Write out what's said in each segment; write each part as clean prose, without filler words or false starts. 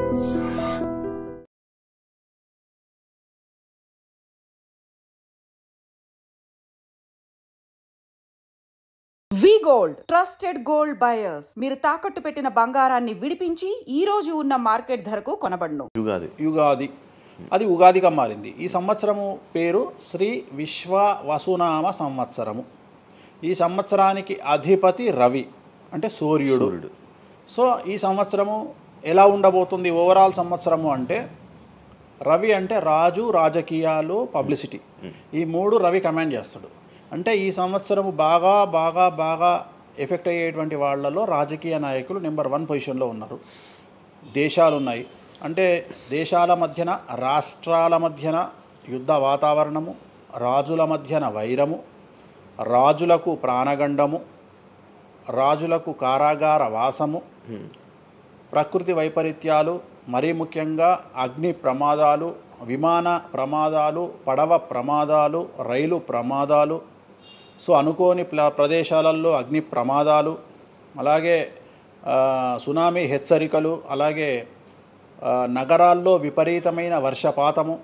వి gold trusted gold buyers. మీరు తాకట్టు పెట్టిన బంగారాన్ని విడిపించి ఈ రోజు ఉన్న మార్కెట్ ధరకు కొనబడును. యుగాది అది ఉగాదిగా మారింది. ఈ సంవత్సరము పేరు శ్రీ విశ్వ వసునామ సంవత్సరము. ఈ సంవత్సరానికి అధిపతి రవి అంటే సూర్యుడు. సో ఈ సంవత్సరము ఎలా ఉండబోతుంది ఓవరాల్ సంవత్సరము అంటే, రవి అంటే రాజు, రాజకీయాలు, పబ్లిసిటీ, ఈ మూడు రవి కమాండ్ చేస్తాడు. అంటే ఈ సంవత్సరము బాగా బాగా బాగా ఎఫెక్ట్ అయ్యేటువంటి వాళ్ళలో రాజకీయ నాయకులు నెంబర్ 1 పొజిషన్లో ఉన్నారు. దేశాలు ఉన్నాయి అంటే దేశాల మధ్యన, రాష్ట్రాల మధ్యన యుద్ధ వాతావరణము, రాజుల మధ్యన వైరము, రాజులకు ప్రాణగండము, రాజులకు కారాగార వాసము, ప్రకృతి వైపరీత్యాలు, మరీ ముఖ్యంగా అగ్ని ప్రమాదాలు, విమాన ప్రమాదాలు, పడవ ప్రమాదాలు, రైలు ప్రమాదాలు, సో అనుకోని ప్రదేశాలలో అగ్ని ప్రమాదాలు, అలాగే సునామీ హెచ్చరికలు, అలాగే నగరాల్లో విపరీతమైన వర్షపాతము,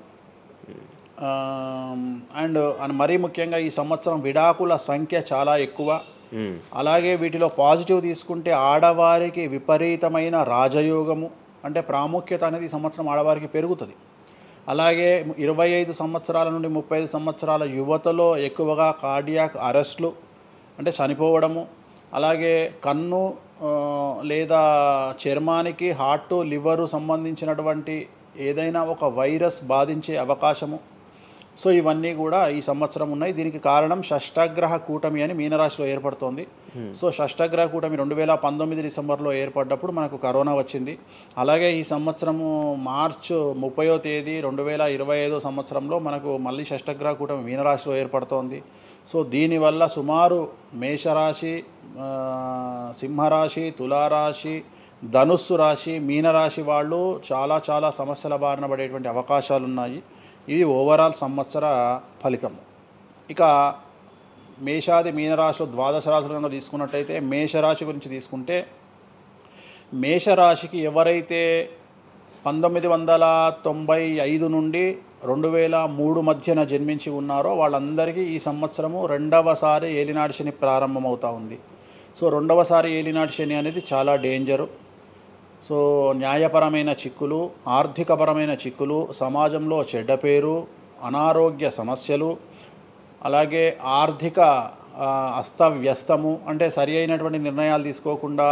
అండ్ మరీ ముఖ్యంగా ఈ సంవత్సరం విడాకుల సంఖ్య చాలా ఎక్కువ. అలాగే వీటిలో పాజిటివ్ తీసుకుంటే ఆడవారికి విపరీతమైన రాజయోగము, అంటే ప్రాముఖ్యత అనేది ఈ సంవత్సరం ఆడవారికి పెరుగుతుంది. అలాగే 25 సంవత్సరాల నుండి 35 సంవత్సరాల యువతలో ఎక్కువగా కార్డియాక్ అరెస్ట్లు అంటే చనిపోవడము, అలాగే కన్ను లేదా చర్మానికి హార్ట్, లివరు సంబంధించినటువంటి ఏదైనా ఒక వైరస్ బాధించే అవకాశము. సో ఇవన్నీ కూడా ఈ సంవత్సరం ఉన్నాయి. దీనికి కారణం షష్ఠగ్రహ కూటమి అని మీనరాశిలో ఏర్పడుతోంది. సో షష్ఠగ్రహ కూటమి 2019 డిసెంబర్లో ఏర్పడ్డప్పుడు మనకు కరోనా వచ్చింది. అలాగే ఈ సంవత్సరము మార్చి 30వ తేదీ 2025 సంవత్సరంలో మనకు మళ్ళీ షష్ఠగ్రహ కూటమి మీనరాశిలో ఏర్పడుతోంది. సో దీనివల్ల సుమారు మేషరాశి, సింహరాశి, తులారాశి, ధనుస్సు రాశి, మీనరాశి వాళ్ళు చాలా చాలా సమస్యల బారిన పడేటువంటి అవకాశాలు ఉన్నాయి. ఇది ఓవరాల్ సంవత్సర ఫలితం. ఇక మేషాది మీనరాశిలో ద్వాదశ రాశులను తీసుకున్నట్టయితే మేషరాశి గురించి తీసుకుంటే, మేషరాశికి ఎవరైతే 1995 నుండి 2003 మధ్యన జన్మించి ఉన్నారో వాళ్ళందరికీ ఈ సంవత్సరము రెండవసారి ఏలినాటి శని ప్రారంభమవుతూ ఉంది. సో రెండవసారి ఏలినాటి శని అనేది చాలా డేంజరు. సో న్యాయపరమైన చిక్కులు, ఆర్థికపరమైన చిక్కులు, సమాజంలో చెడ్డ పేరు, అనారోగ్య సమస్యలు, అలాగే ఆర్థిక అస్తవ్యస్తము, అంటే సరి అయినటువంటి నిర్ణయాలు తీసుకోకుండా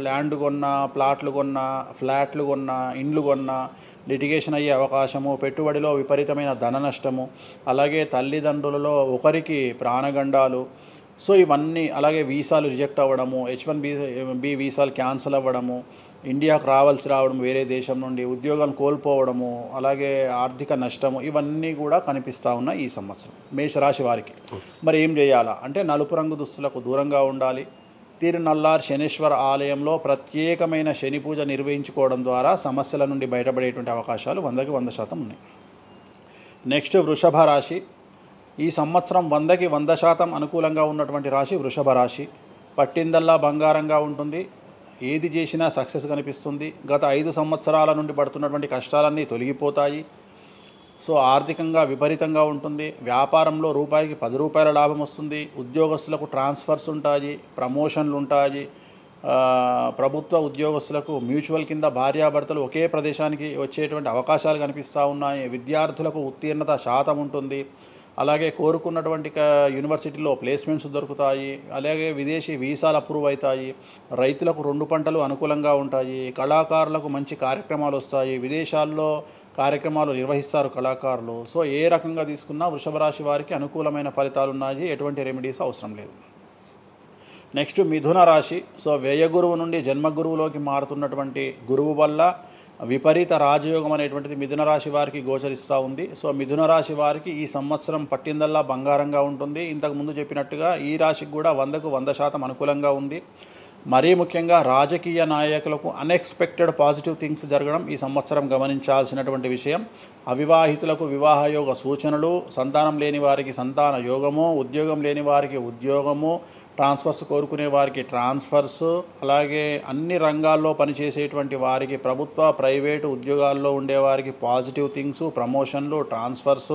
ల్యాండ్ కొన్నా, ప్లాట్లు కొన్నా, ఫ్లాట్లు కొన్నా, ఇండ్లు కొన్నా లిటిగేషన్ అయ్యే అవకాశము, పెట్టుబడిలో విపరీతమైన ధన నష్టము, అలాగే తల్లిదండ్రులలో ఒకరికి ప్రాణగండాలు. సో ఇవన్నీ, అలాగే వీసాలు రిజెక్ట్ అవ్వడము, H1B వీసాలు క్యాన్సిల్ అవ్వడము, ఇండియాకు రావడం వేరే దేశం నుండి, ఉద్యోగం కోల్పోవడము, అలాగే ఆర్థిక నష్టము, ఇవన్నీ కూడా కనిపిస్తూ ఉన్నాయి ఈ సంవత్సరం మేషరాశి వారికి. మరి ఏం చేయాలా అంటే, నలుపు రంగు దుస్తులకు దూరంగా ఉండాలి. తిరునల్లార్ శనీశ్వర ఆలయంలో ప్రత్యేకమైన శని పూజ నిర్వహించుకోవడం ద్వారా సమస్యల నుండి బయటపడేటువంటి అవకాశాలు 100కి 100% ఉన్నాయి. నెక్స్ట్ వృషభ రాశి. ఈ సంవత్సరం 100కి 100% అనుకూలంగా ఉన్నటువంటి రాశి వృషభ రాశి. పట్టిందల్లా బంగారంగా ఉంటుంది, ఏది చేసినా సక్సెస్ కనిపిస్తుంది. గత 5 సంవత్సరాల నుండి పడుతున్నటువంటి కష్టాలన్నీ తొలగిపోతాయి. సో ఆర్థికంగా విపరీతంగా ఉంటుంది. వ్యాపారంలో రూపాయికి 10 రూపాయల లాభం వస్తుంది. ఉద్యోగస్తులకు ట్రాన్స్ఫర్స్ ఉంటాయి, ప్రమోషన్లు ఉంటాయి. ప్రభుత్వ ఉద్యోగస్తులకు మ్యూచువల్ కింద భార్యాభర్తలు ఒకే ప్రదేశానికి వచ్చేటువంటి అవకాశాలు కనిపిస్తూ ఉన్నాయి. విద్యార్థులకు ఉత్తీర్ణత శాతం ఉంటుంది. అలాగే కోరుకున్నటువంటి యూనివర్సిటీలో ప్లేస్మెంట్స్ దొరుకుతాయి. అలాగే విదేశీ వీసాలు అప్రూవ్ అవుతాయి. రైతులకు 2 పంటలు అనుకూలంగా ఉంటాయి. కళాకారులకు మంచి కార్యక్రమాలు వస్తాయి. విదేశాల్లో కార్యక్రమాలు నిర్వహిస్తారు కళాకారులు. సో ఏ రకంగా తీసుకున్నా వృషభ రాశి వారికి అనుకూలమైన ఫలితాలు ఉన్నాయి. ఎటువంటి రెమెడీస్ అవసరం లేదు. నెక్స్ట్ మిథున రాశి. సో వ్యయగురువు నుండి జన్మగురువులోకి మారుతున్నటువంటి గురువు వల్ల విపరీత రాజయోగం అనేటువంటిది మిథున రాశి వారికి గోచరిస్తూ ఉంది. సో మిథున రాశి వారికి ఈ సంవత్సరం పట్టిందల్లా బంగారంగా ఉంటుంది. ఇంతకుముందు చెప్పినట్టుగా ఈ రాశికి కూడా 100కు 100% అనుకూలంగా ఉంది. మరీ ముఖ్యంగా రాజకీయ నాయకులకు అన్ఎక్స్పెక్టెడ్ పాజిటివ్ థింగ్స్ జరగడం ఈ సంవత్సరం గమనించాల్సినటువంటి విషయం. అవివాహితులకు వివాహయోగ సూచనలు, సంతానం లేని వారికి సంతాన యోగము, ఉద్యోగం లేని వారికి ఉద్యోగము, ట్రాన్స్ఫర్స్ కోరుకునే వారికి ట్రాన్స్ఫర్స్, అలాగే అన్ని రంగాల్లో పనిచేసేటువంటి వారికి, ప్రభుత్వ ప్రైవేటు ఉద్యోగాల్లో ఉండేవారికి పాజిటివ్ థింగ్స్, ప్రమోషన్లు, ట్రాన్స్ఫర్స్,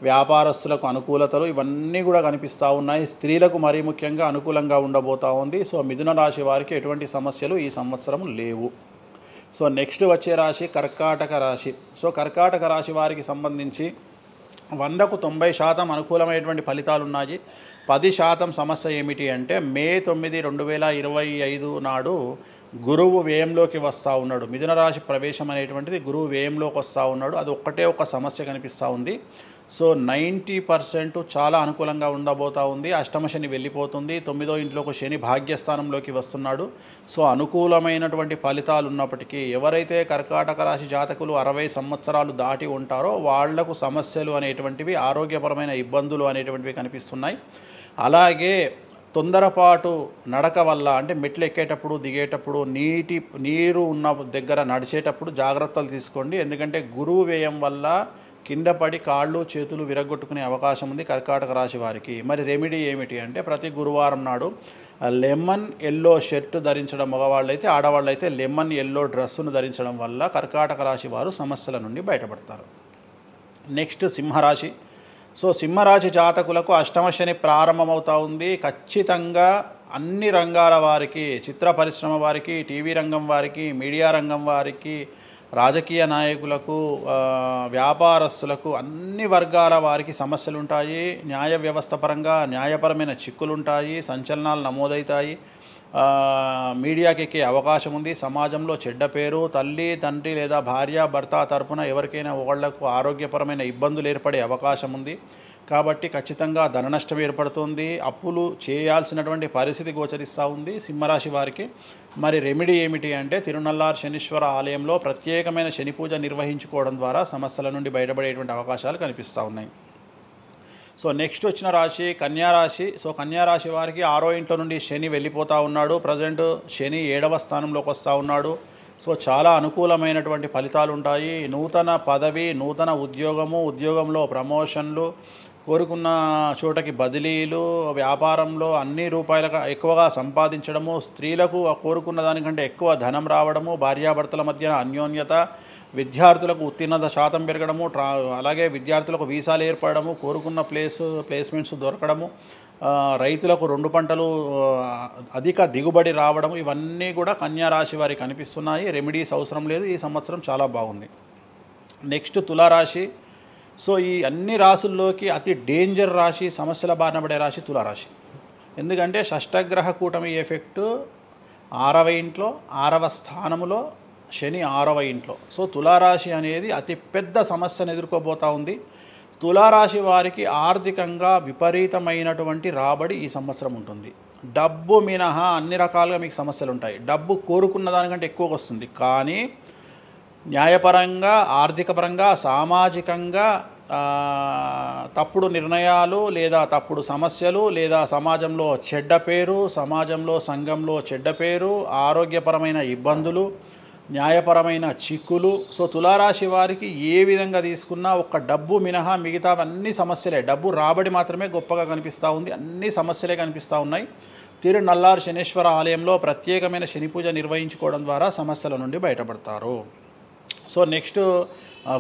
వ్యాపారస్తులకు అనుకూలతలు ఇవన్నీ కూడా కనిపిస్తూ ఉన్నాయి. స్త్రీలకు మరీ ముఖ్యంగా అనుకూలంగా ఉండబోతూ ఉంది. సో మిథున రాశి వారికి ఎటువంటి సమస్యలు ఈ సంవత్సరం లేవు. సో నెక్స్ట్ వచ్చే రాశి కర్కాటక రాశి. సో కర్కాటక రాశి వారికి సంబంధించి 100కు 90% అనుకూలమైనటువంటి ఫలితాలు ఉన్నాయి. 10% సమస్య ఏమిటి అంటే మే 9, 2025 నాడు గురువు వ్యయంలోకి వస్తూ ఉన్నాడు. మిథున రాశి ప్రవేశం అనేటువంటిది గురువు వ్యయంలోకి వస్తూ ఉన్నాడు. అది ఒక్కటే ఒక సమస్య కనిపిస్తూ ఉంది. సో 90% చాలా అనుకూలంగా ఉండబోతూ ఉంది. అష్టమ శని వెళ్ళిపోతుంది. 9వ ఇంట్లోకి శని భాగ్యస్థానంలోకి వస్తున్నాడు. సో అనుకూలమైనటువంటి ఫలితాలు ఉన్నప్పటికీ ఎవరైతే కర్కాటక రాశి జాతకులు 60 సంవత్సరాలు దాటి ఉంటారో వాళ్లకు సమస్యలు అనేటువంటివి, ఆరోగ్యపరమైన ఇబ్బందులు అనేటువంటివి కనిపిస్తున్నాయి. అలాగే తొందరపాటు నడక వల్ల, అంటే మెట్లు ఎక్కేటప్పుడు దిగేటప్పుడు నీరు ఉన్న దగ్గర నడిచేటప్పుడు జాగ్రత్తలు తీసుకోండి. ఎందుకంటే గురువు వ్యయం వల్ల కింద పడి కాళ్ళు చేతులు విరగొట్టుకునే అవకాశం ఉంది కర్కాటక రాశి వారికి. మరి రెమెడీ ఏమిటి అంటే ప్రతి గురువారం నాడు లెమన్ ఎల్లో షర్ట్ ధరించడం మగవాళ్ళైతే, ఆడవాళ్ళైతే లెమన్ ఎల్లో డ్రెస్సును ధరించడం వల్ల కర్కాటక రాశి వారు సమస్యల నుండి బయటపడతారు. నెక్స్ట్ సింహరాశి. సో సింహరాశి జాతకులకు అష్టమ శని ప్రారంభమవుతూ ఉంది. ఖచ్చితంగా అన్ని రంగాల వారికి, చిత్ర పరిశ్రమ వారికి, టీవీ రంగం వారికి, మీడియా రంగం వారికి, రాజకీయ నాయకులకు, వ్యాపారస్తులకు, అన్ని వర్గాల వారికి సమస్యలు ఉంటాయి. న్యాయ వ్యవస్థ పరంగా న్యాయపరమైన చిక్కులు ఉంటాయి. సంచలనాలు నమోదవుతాయి. మీడియాకి ఎక్కే అవకాశం ఉంది. సమాజంలో చెడ్డ పేరు, తల్లి తండ్రి లేదా భార్య భర్త తరపున ఎవరికైనా వాళ్లకు ఆరోగ్యపరమైన ఇబ్బందులు ఏర్పడే అవకాశం ఉంది. కాబట్టి ఖచ్చితంగా ధన నష్టం ఏర్పడుతుంది. అప్పులు చేయాల్సినటువంటి పరిస్థితి గోచరిస్తూ ఉంది సింహరాశి వారికి. మరి రెమెడీ ఏమిటి అంటే తిరునల్లార్ శనీశ్వర ఆలయంలో ప్రత్యేకమైన శని పూజ నిర్వహించుకోవడం ద్వారా సమస్యల నుండి బయటపడేటువంటి అవకాశాలు కనిపిస్తూ ఉన్నాయి. సో నెక్స్ట్ వచ్చిన రాశి కన్యారాశి. సో కన్యారాశి వారికి 6వ ఇంట్లో నుండి శని వెళ్ళిపోతూ ఉన్నాడు. ప్రజెంట్ శని 7వ స్థానంలోకి వస్తూ ఉన్నాడు. సో చాలా అనుకూలమైనటువంటి ఫలితాలు ఉంటాయి. నూతన పదవి, నూతన ఉద్యోగము, ఉద్యోగంలో ప్రమోషన్లు, కోరుకున్న చోటకి బదిలీలు, వ్యాపారంలో అన్ని రూపాయలకు ఎక్కువగా సంపాదించడము, స్త్రీలకు కోరుకున్న దానికంటే ఎక్కువ ధనం రావడము, భార్యాభర్తల మధ్య అన్యోన్యత, విద్యార్థులకు ఉత్తీర్ణత శాతం పెరగడము, అలాగే విద్యార్థులకు వీసాలు ఏర్పడము, కోరుకున్న ప్లేస్మెంట్స్ దొరకడము, రైతులకు 2 పంటలు అధిక దిగుబడి రావడము, ఇవన్నీ కూడా కన్యా రాశి వారికి కనిపిస్తున్నాయి. రెమెడీస్ అవసరం లేదు. ఈ సంవత్సరం చాలా బాగుంది. నెక్స్ట్ తులారాశి. సో ఈ అన్ని రాశుల్లోకి అతి డేంజర్ రాశి, సమస్యల బారిన పడే రాశి తులారాశి. ఎందుకంటే షష్టగ్రహ కూటమి ఎఫెక్టు 6వ ఇంట్లో, 6వ స్థానములో శని 6వ ఇంట్లో. సో తులారాశి అనేది అతి పెద్ద సమస్యను ఎదుర్కోబోతూ ఉంది. తులారాశి వారికి ఆర్థికంగా విపరీతమైనటువంటి రాబడి ఈ సంవత్సరం ఉంటుంది. డబ్బు మినహా అన్ని రకాలుగా మీకు సమస్యలు ఉంటాయి. డబ్బు కోరుకున్న దానికంటే ఎక్కువగా వస్తుంది. కానీ న్యాయపరంగా, ఆర్థికపరంగా, సామాజికంగా తప్పుడు నిర్ణయాలు లేదా తప్పుడు సమస్యలు లేదా సమాజంలో చెడ్డ పేరు, సమాజంలో సంఘంలో చెడ్డ పేరు, ఆరోగ్యపరమైన ఇబ్బందులు, న్యాయపరమైన చిక్కులు. సో తులారాశి వారికి ఏ విధంగా తీసుకున్నా ఒక్క డబ్బు మినహా మిగతా అన్ని సమస్యలే. డబ్బు రాబడి మాత్రమే గొప్పగా కనిపిస్తూ ఉంది. అన్ని సమస్యలే కనిపిస్తూ ఉన్నాయి. తిరునల్లార్ శనీశ్వర ఆలయంలో ప్రత్యేకమైన శని పూజ నిర్వహించుకోవడం ద్వారా సమస్యల నుండి బయటపడతారు. సో నెక్స్ట్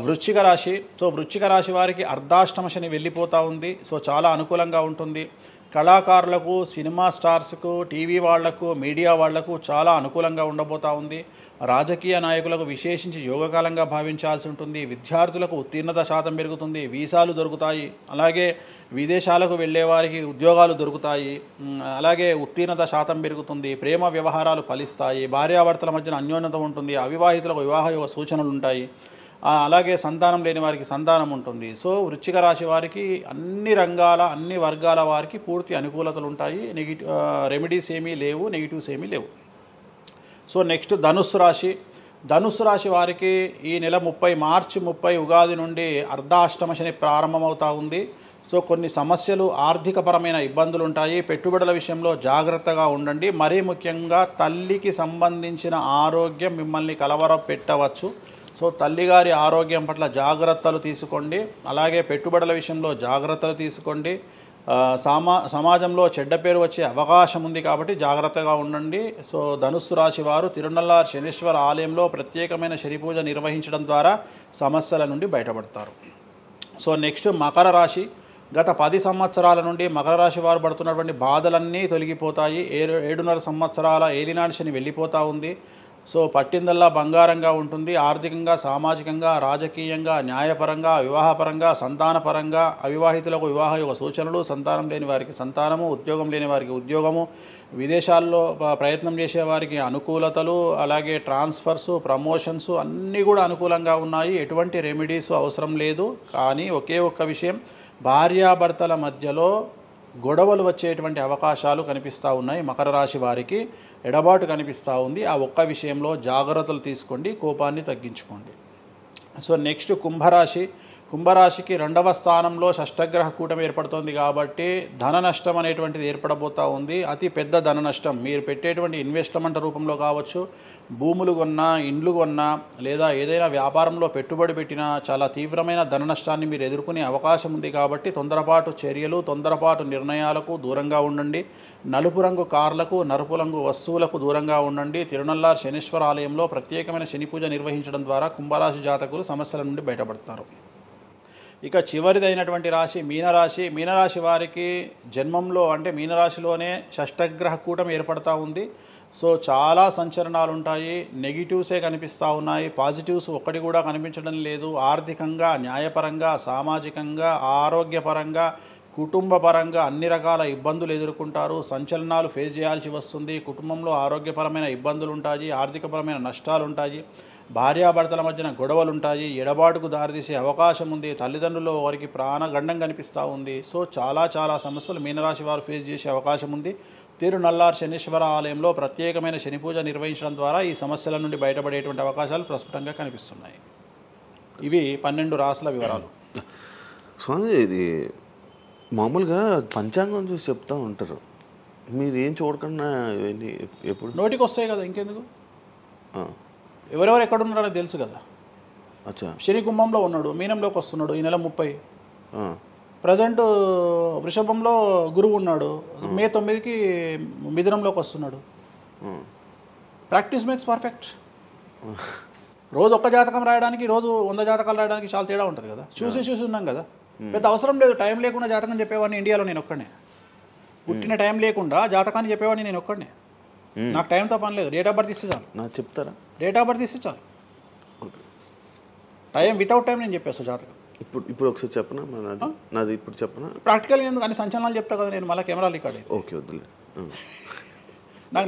వృశ్చిక రాశి. సో వృశ్చిక రాశి వారికి అర్ధాష్టమ శని వెళ్ళిపోతూ ఉంది. సో చాలా అనుకూలంగా ఉంటుంది. కళాకారులకు, సినిమా స్టార్స్కు, టీవీ వాళ్లకు, మీడియా వాళ్లకు చాలా అనుకూలంగా ఉండబోతూ ఉంది. రాజకీయ నాయకులకు విశేషించి యోగకాలంగా భావించాల్సి ఉంటుంది. విద్యార్థులకు ఉత్తీర్ణత శాతం పెరుగుతుంది. వీసాలు దొరుకుతాయి. అలాగే విదేశాలకు వెళ్ళే వారికి ఉద్యోగాలు దొరుకుతాయి. అలాగే ఉత్తీర్ణత శాతం పెరుగుతుంది. ప్రేమ వ్యవహారాలు ఫలిస్తాయి. భార్యాభర్తల మధ్యన అన్యోన్యత ఉంటుంది. అవివాహితులకు వివాహ యోగ సూచనలు ఉంటాయి. అలాగే సంతానం లేని వారికి సంతానం ఉంటుంది. సో వృశ్చిక రాశి వారికి అన్ని రంగాల, అన్ని వర్గాల వారికి పూర్తి అనుకూలతలు ఉంటాయి. రెమెడీస్ ఏమీ లేవు, నెగిటివ్స్ ఏమీ లేవు. సో నెక్స్ట్ ధనుస్సు రాశి. ధనుస్సు రాశి వారికి ఈ నెల మార్చి 30 ఉగాది నుండి అర్ధాష్టమ శని ప్రారంభమవుతూ ఉంది. సో కొన్ని సమస్యలు, ఆర్థికపరమైన ఇబ్బందులు ఉంటాయి. పెట్టుబడుల విషయంలో జాగ్రత్తగా ఉండండి. మరీ ముఖ్యంగా తల్లికి సంబంధించిన ఆరోగ్యం మిమ్మల్ని కలవరపెట్టవచ్చు. సో తల్లిగారి ఆరోగ్యం పట్ల జాగ్రత్తలు తీసుకోండి. అలాగే పెట్టుబడుల విషయంలో జాగ్రత్తలు తీసుకోండి. సమాజంలో చెడ్డ పేరు వచ్చే అవకాశం ఉంది కాబట్టి జాగ్రత్తగా ఉండండి. సో ధనుస్సు రాశి వారు తిరునల్లార్ శనీశ్వర ఆలయంలో ప్రత్యేకమైన శని పూజ నిర్వహించడం ద్వారా సమస్యల నుండి బయటపడతారు. సో నెక్స్ట్ మకర రాశి. గత 10 సంవత్సరాల నుండి మకర రాశి వారు పడుతున్నటువంటి బాధలన్నీ తొలగిపోతాయి. 7.5 సంవత్సరాల ఏలినాటి శని వెళ్ళిపోతూ ఉంది. సో పట్టిందల్లా బంగారంగా ఉంటుంది. ఆర్థికంగా, సామాజికంగా, రాజకీయంగా, న్యాయపరంగా, వివాహపరంగా, సంతానపరంగా, అవివాహితులకు వివాహ యొక్క సూచనలు, సంతానం లేని వారికి సంతానము, ఉద్యోగం లేని వారికి ఉద్యోగము, విదేశాల్లో ప్రయత్నం చేసే వారికి అనుకూలతలు, అలాగే ట్రాన్స్ఫర్స్, ప్రమోషన్స్ అన్నీ కూడా అనుకూలంగా ఉన్నాయి. ఎటువంటి రెమెడీస్ అవసరం లేదు. కానీ ఒకే ఒక్క విషయం, భార్యాభర్తల మధ్యలో గొడవలు వచ్చేటువంటి అవకాశాలు కనిపిస్తూ ఉన్నాయి. మకర రాశి వారికి ఎడబాటు కనిపిస్తూ ఉంది. ఆ ఒక్క విషయంలో జాగ్రత్తలు తీసుకోండి, కోపాన్ని తగ్గించుకోండి. సో నెక్స్ట్ కుంభరాశి. కుంభరాశికి 2వ స్థానంలో షష్టగ్రహ కూటమి ఏర్పడుతోంది కాబట్టి ధన నష్టం అనేటువంటిది ఏర్పడబోతూ ఉంది. అతి పెద్ద ధన నష్టం మీరు పెట్టేటువంటి ఇన్వెస్ట్మెంట్ రూపంలో కావచ్చు, భూములు కొన్నా, ఇండ్లు కొన్నా, లేదా ఏదైనా వ్యాపారంలో పెట్టుబడి పెట్టినా చాలా తీవ్రమైన ధన నష్టాన్ని మీరు ఎదుర్కొనే అవకాశం ఉంది. కాబట్టి తొందరపాటు చర్యలు, తొందరపాటు నిర్ణయాలకు దూరంగా ఉండండి. నలుపు రంగు కార్లకు, నలుపు రంగు వస్తువులకు దూరంగా ఉండండి. తిరునల్లార్ శనీశ్వర ఆలయంలో ప్రత్యేకమైన శని పూజ నిర్వహించడం ద్వారా కుంభరాశి జాతకులు సమస్యల నుండి బయటపడతారు. ఇక చివరిదైనటువంటి రాశి మీనరాశి. మీనరాశి వారికి జన్మంలో అంటే మీనరాశిలోనే షష్టగ్రహ కూటమి ఏర్పడతా ఉంది. సో చాలా సంచలనాలు ఉంటాయి. నెగిటివ్సే కనిపిస్తూ ఉన్నాయి, పాజిటివ్స్ ఒక్కటి కూడా కనిపించడం లేదు. ఆర్థికంగా, న్యాయపరంగా, సామాజికంగా, ఆరోగ్యపరంగా, కుటుంబపరంగా అన్ని రకాల ఇబ్బందులు ఎదుర్కొంటారు. సంచలనాలు ఫేస్ చేయాల్సి వస్తుంది. కుటుంబంలో ఆరోగ్యపరమైన ఇబ్బందులు ఉంటాయి, ఆర్థికపరమైన నష్టాలు ఉంటాయి, భార్యాభర్తల మధ్యన గొడవలు ఉంటాయి, ఎడబాటుకు దారితీసే అవకాశం ఉంది. తల్లిదండ్రుల్లో వారికి ప్రాణగండం కనిపిస్తూ ఉంది. సో చాలా సమస్యలు మీనరాశి వారు ఫేస్ చేసే అవకాశం ఉంది. తిరునల్లార్ శనీశ్వర ఆలయంలో ప్రత్యేకమైన శని పూజ నిర్వహించడం ద్వారా ఈ సమస్యల నుండి బయటపడేటువంటి అవకాశాలు ప్రస్ఫుటంగా కనిపిస్తున్నాయి. ఇవి 12 రాశుల వివరాలు. స్వామి, ఇది మామూలుగా పంచాంగం చూసి చెప్తూ ఉంటారు, మీరు ఏం చూడకుండా ఇవన్నీ ఎప్పుడు నోటికి వస్తాయి కదా, ఇంకెందుకు? ఎవరెవరు ఎక్కడున్నారో తెలుసు కదా. అచ్చా, శని కుంభంలో ఉన్నాడు, మీనంలోకి వస్తున్నాడు ఈ నెల 30. ప్రజెంట్ వృషభంలో గురువు ఉన్నాడు, మే 9కి మిథునంలోకి వస్తున్నాడు. Practice makes perfect. రోజు ఒక్క జాతకం రాయడానికి, రోజు 100 జాతకాలు రాయడానికి చాలా తేడా ఉంటుంది కదా. చూసి ఉన్నాం కదా, పెద్ద అవసరం లేదు. టైం లేకుండా జాతకం చెప్పేవాడిని ఇండియాలో నేను ఒక్కడే. పుట్టిన టైం లేకుండా జాతకాన్ని చెప్పేవాడిని నేను ఒక్కడే. నాకు టైంతో పని లేదు. డేట్ ఆఫ్ బర్త్ ఇస్తే చాలు. నాకు చెప్తారా? డేట్ ఆఫ్ బర్త్ ఇస్తే చాలు. టైం వితౌట్ టైం నేను చెప్పేస్తాను జాతకం. ఇప్పుడు ఒకసారి చెప్పనా? నాది ఇప్పుడు చెప్పనా? ప్రాక్టికల్గా ఎందుకు అన్ని సంచలనాలు చెప్తా కదా నేను, మళ్ళీ కెమెరా రికార్డ్. ఓకే, వద్దులే. నాకు